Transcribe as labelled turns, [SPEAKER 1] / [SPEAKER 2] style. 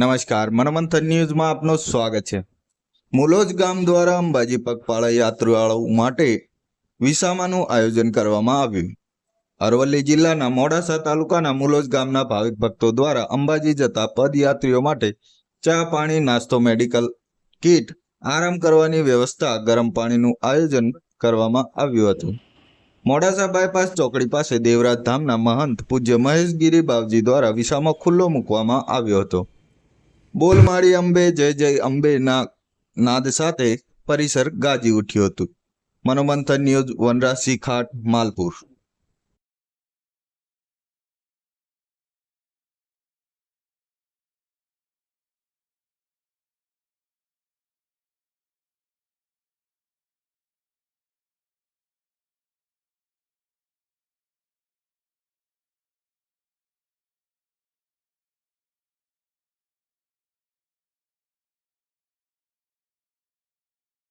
[SPEAKER 1] નમસ્કાર, મનોમંથન ન્યૂઝમાં આપનું સ્વાગત છે। મુલોજ ગામ દ્વારા અંબાજી પગપાળા યાત્રાળુઓ માટે વિસામાનું આયોજન કરવામાં આવ્યું। અરવલ્લી જિલ્લાના મોડાસા તાલુકાના મુલોજ ગામના ભાવિક ભક્તો દ્વારા અંબાજી જતા પદયાત્રીઓ માટે ચા, પાણી, નાસ્તો, મેડિકલ કિટ, આરામ કરવાની વ્યવસ્થા, ગરમ પાણીનું આયોજન કરવામાં આવ્યું હતું। મોડાસા બાયપાસ ચોકડી પાસે દેવરાજ ધામના મહંત પૂજ્ય મહેશગીરી બાવજી દ્વારા વિસામો ખુલ્લો મૂકવામાં આવ્યો હતો। બોલ મારી અંબે, જય જય અંબે ના નાદ સાથે પરિસર ગાજી ઉઠ્યું હતું। મનોમંથન ન્યૂઝ, વનરાજસિંહ ખાટ, માલપુર।